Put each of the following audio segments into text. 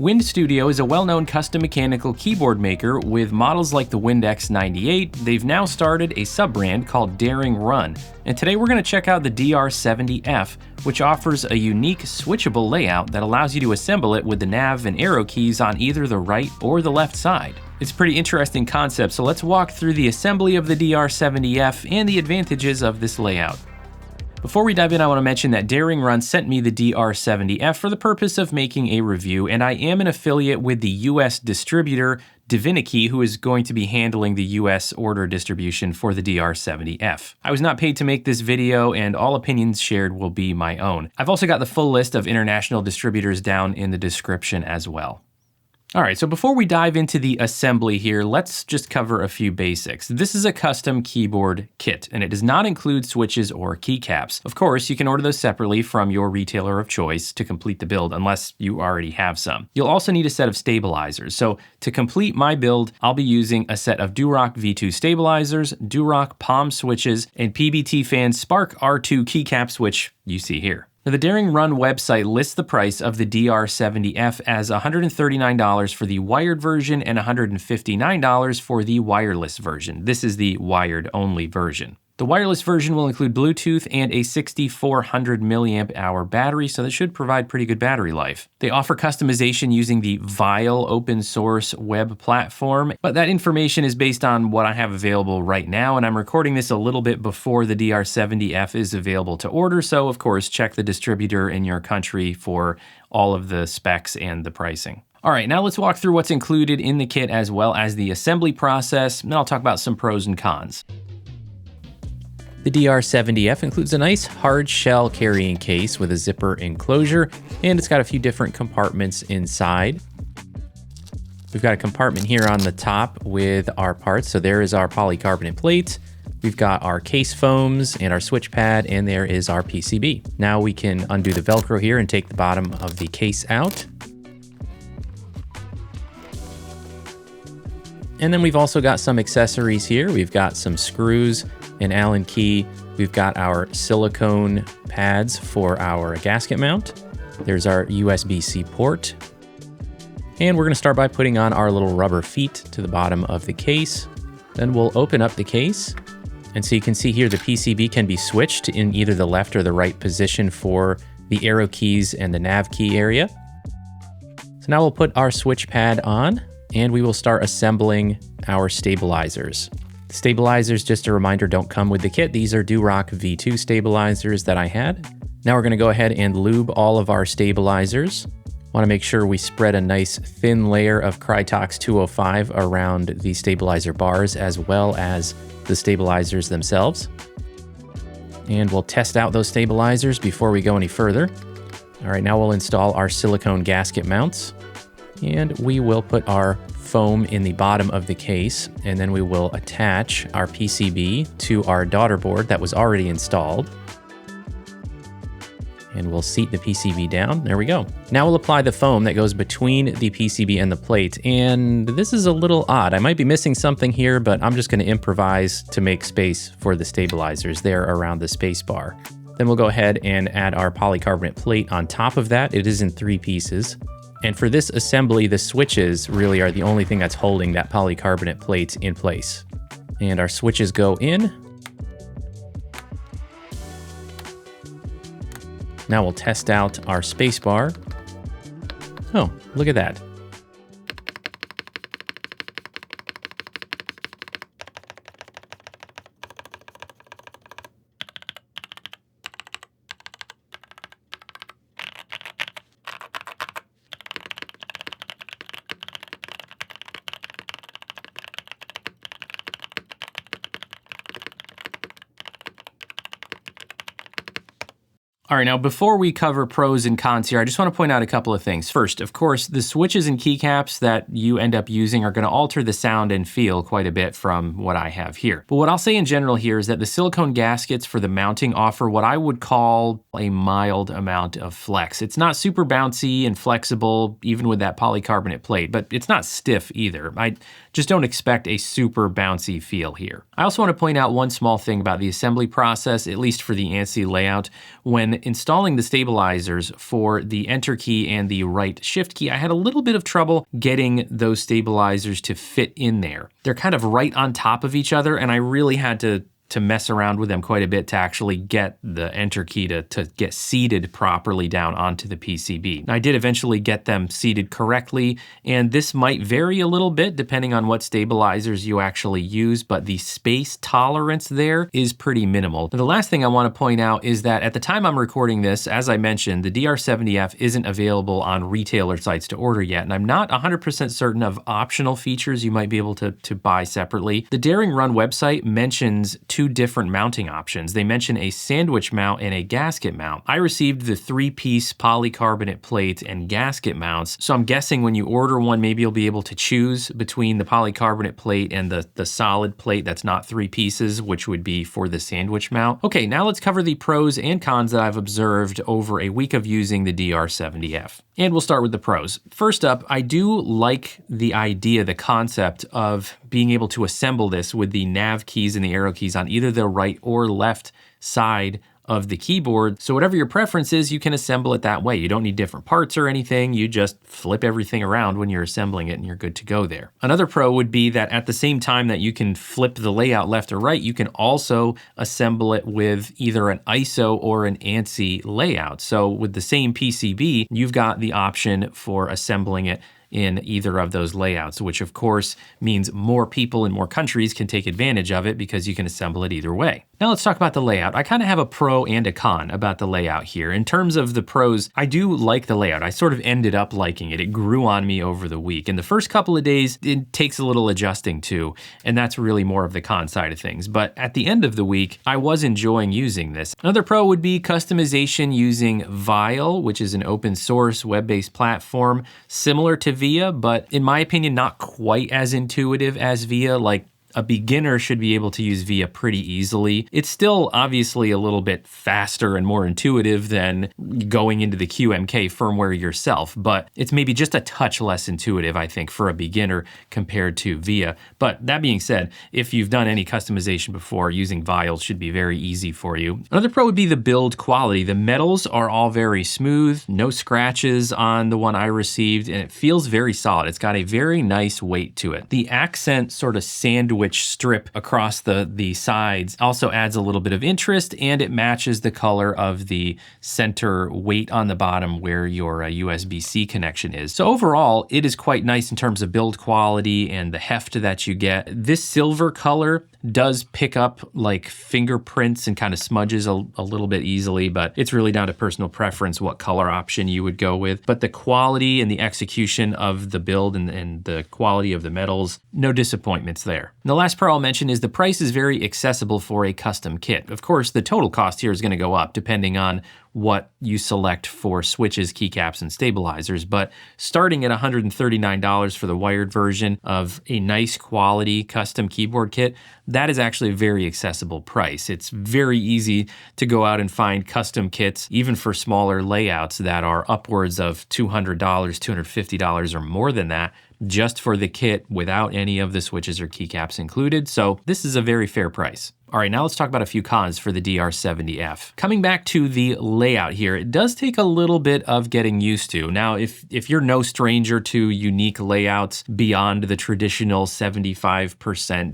Wind Studio is a well-known custom mechanical keyboard maker with models like the Wind X98. They've now started a sub-brand called Daring Run. And today we're going to check out the DR70F, which offers a unique switchable layout that allows you to assemble it with the nav and arrow keys on either the right or the left side. It's a pretty interesting concept, so let's walk through the assembly of the DR70F and the advantages of this layout. Before we dive in, I want to mention that Daring Run sent me the DR70F for the purpose of making a review, and I am an affiliate with the US distributor, Divinity, who is going to be handling the US order distribution for the DR70F. I was not paid to make this video, and all opinions shared will be my own. I've also got the full list of international distributors down in the description as well. All right, so before we dive into the assembly here, let's just cover a few basics. This is a custom keyboard kit, and it does not include switches or keycaps. Of course, you can order those separately from your retailer of choice to complete the build, unless you already have some. You'll also need a set of stabilizers. So to complete my build, I'll be using a set of Durock V2 stabilizers, Durock Palm switches, and PBT Fan Spark R2 keycaps, which you see here. Now, the Daring Run website lists the price of the DR70F as $139 for the wired version and $159 for the wireless version. This is the wired-only version. The wireless version will include Bluetooth and a 6400 milliamp hour battery, so that should provide pretty good battery life. They offer customization using the Vile open source web platform, but that information is based on what I have available right now, and I'm recording this a little bit before the DR70F is available to order, so of course check the distributor in your country for all of the specs and the pricing. All right, now let's walk through what's included in the kit as well as the assembly process, and then I'll talk about some pros and cons. The DR70F includes a nice hard shell carrying case with a zipper enclosure, and it's got a few different compartments inside. We've got a compartment here on the top with our parts. So there is our polycarbonate plate. We've got our case foams and our switch pad, and there is our PCB. Now we can undo the Velcro here and take the bottom of the case out. And then we've also got some accessories here. We've got some screws, an Allen key. We've got our silicone pads for our gasket mount. There's our USB-C port. And we're gonna start by putting on our little rubber feet to the bottom of the case. Then we'll open up the case. And so you can see here the PCB can be switched in either the left or the right position for the arrow keys and the nav key area. So now we'll put our switch pad on, and we will start assembling our stabilizers. The stabilizers, just a reminder, don't come with the kit. These are Durock V2 stabilizers that I had. Now we're gonna go ahead and lube all of our stabilizers. Wanna make sure we spread a nice thin layer of Krytox 205 around the stabilizer bars as well as the stabilizers themselves. And we'll test out those stabilizers before we go any further. All right, now we'll install our silicone gasket mounts, and we will put our foam in the bottom of the case, and then we will attach our PCB to our daughter board that was already installed. And we'll seat the PCB down. There we go. Now we'll apply the foam that goes between the PCB and the plate. And this is a little odd. I might be missing something here, but I'm just gonna improvise to make space for the stabilizers there around the space bar. Then we'll go ahead and add our polycarbonate plate on top of that. It is in 3 pieces. And for this assembly, the switches really are the only thing that's holding that polycarbonate plate in place. And our switches go in. Now we'll test out our space bar. Oh, look at that. All right, now before we cover pros and cons here, I just want to point out a couple of things. First, of course, the switches and keycaps that you end up using are going to alter the sound and feel quite a bit from what I have here. But what I'll say in general here is that the silicone gaskets for the mounting offer what I would call a mild amount of flex. It's not super bouncy and flexible, even with that polycarbonate plate, but it's not stiff either. I just don't expect a super bouncy feel here. I also want to point out one small thing about the assembly process, at least for the ANSI layout. When installing the stabilizers for the enter key and the right shift key, I had a little bit of trouble getting those stabilizers to fit in there. They're kind of right on top of each other, and I really had to mess around with them quite a bit to actually get the enter key to get seated properly down onto the PCB. I did eventually get them seated correctly, and this might vary a little bit depending on what stabilizers you actually use, but the space tolerance there is pretty minimal. Now, the last thing I want to point out is that at the time I'm recording this, as I mentioned, the DR70F isn't available on retailer sites to order yet, and I'm not 100% certain of optional features you might be able to buy separately. The Daring Run website mentions two different mounting options. They mention a sandwich mount and a gasket mount. I received the 3-piece polycarbonate plate and gasket mounts, so I'm guessing when you order one, maybe you'll be able to choose between the polycarbonate plate and the solid plate that's not 3 pieces, which would be for the sandwich mount. Okay, now let's cover the pros and cons that I've observed over a week of using the DR70F. And we'll start with the pros. First up, I do like the idea, the concept of being able to assemble this with the nav keys and the arrow keys on either the right or left side of the keyboard. So whatever your preference is, you can assemble it that way. You don't need different parts or anything. You just flip everything around when you're assembling it and you're good to go there. Another pro would be that at the same time that you can flip the layout left or right, you can also assemble it with either an ISO or an ANSI layout. So with the same PCB, you've got the option for assembling it in either of those layouts, which of course means more people in more countries can take advantage of it because you can assemble it either way. Now let's talk about the layout. I kind of have a pro and a con about the layout here. In terms of the pros, I do like the layout. I sort of ended up liking it. It grew on me over the week. In the first couple of days, it takes a little adjusting to, and that's really more of the con side of things. But at the end of the week, I was enjoying using this. Another pro would be customization using Vile, which is an open source web-based platform similar to VIA, but in my opinion, not quite as intuitive as VIA. Like, a beginner should be able to use VIA pretty easily. It's still obviously a little bit faster and more intuitive than going into the QMK firmware yourself, but it's maybe just a touch less intuitive, I think, for a beginner compared to VIA. But that being said, if you've done any customization before, using Vile should be very easy for you. Another pro would be the build quality. The metals are all very smooth, no scratches on the one I received, and it feels very solid. It's got a very nice weight to it. The accent sort of sandwich strip across the sides also adds a little bit of interest, and it matches the color of the center weight on the bottom where your USB-C connection is. So overall, it is quite nice in terms of build quality and the heft that you get. This silver color does pick up like fingerprints and kind of smudges a little bit easily, but it's really down to personal preference what color option you would go with. But the quality and the execution of the build and the quality of the metals, no disappointments there. And the last pro I'll mention is the price is very accessible for a custom kit. Of course, the total cost here is going to go up depending on what you select for switches, keycaps, and stabilizers, but starting at $139 for the wired version of a nice quality custom keyboard kit, that is actually a very accessible price. It's very easy to go out and find custom kits, even for smaller layouts, that are upwards of $200, $250 or more than that, just for the kit without any of the switches or keycaps included. So this is a very fair price. All right, now let's talk about a few cons for the DR70F. Coming back to the layout here, it does take a little bit of getting used to. Now, if you're no stranger to unique layouts beyond the traditional 75%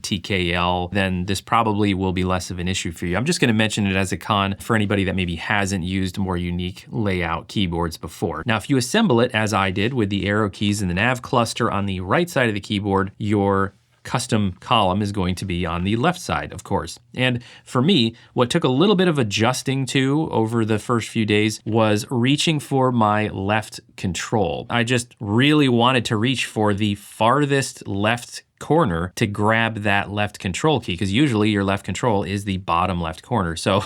TKL, then this probably will be less of an issue for you. I'm just gonna mention it as a con for anybody that maybe hasn't used more unique layout keyboards before. Now, if you assemble it, as I did, with the arrow keys and the nav cluster on the right side of the keyboard, your custom column is going to be on the left side, of course. And for me, what took a little bit of adjusting to over the first few days was reaching for my left control. I just really wanted to reach for the farthest left corner to grab that left control key, because usually your left control is the bottom left corner. So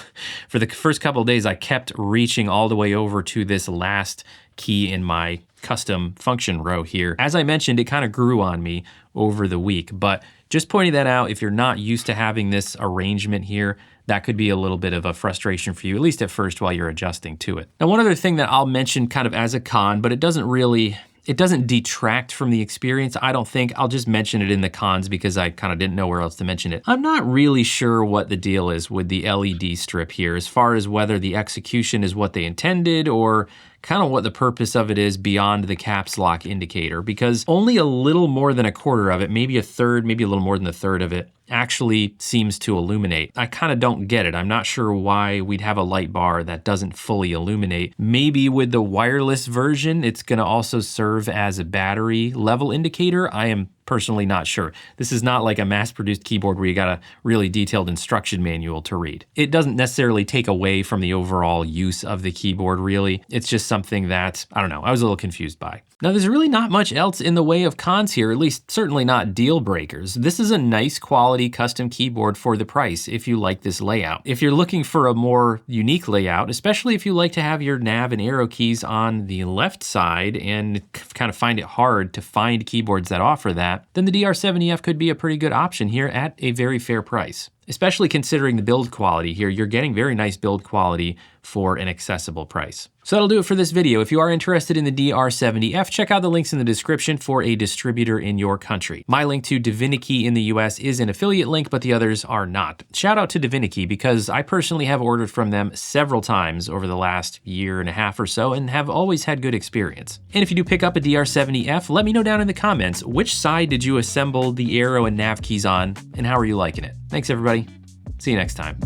for the first couple of days, I kept reaching all the way over to this last key in my custom function row here. As I mentioned, it kind of grew on me over the week, but just pointing that out, if you're not used to having this arrangement here, that could be a little bit of a frustration for you, at least at first while you're adjusting to it. Now, one other thing that I'll mention kind of as a con, but it It doesn't detract from the experience, I don't think. I'll just mention it in the cons because I kind of didn't know where else to mention it. I'm not really sure what the deal is with the LED strip here, as far as whether the execution is what they intended or kind of what the purpose of it is beyond the caps lock indicator, because only a little more than a quarter of it, maybe a third, maybe a little more than a third of it, actually seems to illuminate. I kind of don't get it. I'm not sure why we'd have a light bar that doesn't fully illuminate. Maybe with the wireless version, it's gonna also serve as a battery level indicator. I am personally not sure. This is not like a mass-produced keyboard where you got a really detailed instruction manual to read. It doesn't necessarily take away from the overall use of the keyboard, really. It's just something that, I don't know, I was a little confused by. Now, there's really not much else in the way of cons here, at least certainly not deal breakers. This is a nice quality custom keyboard for the price if you like this layout. If you're looking for a more unique layout, especially if you like to have your nav and arrow keys on the left side and kind of find it hard to find keyboards that offer that, then the DR70F could be a pretty good option here at a very fair price. Especially considering the build quality here, you're getting very nice build quality for an accessible price. So that'll do it for this video. If you are interested in the DR70F, check out the links in the description for a distributor in your country. My link to DiviniKey in the US is an affiliate link, but the others are not. Shout out to DiviniKey because I personally have ordered from them several times over the last year and a half or so and have always had good experience. And if you do pick up a DR70F, let me know down in the comments, which side did you assemble the arrow and nav keys on and how are you liking it? Thanks everybody. See you next time.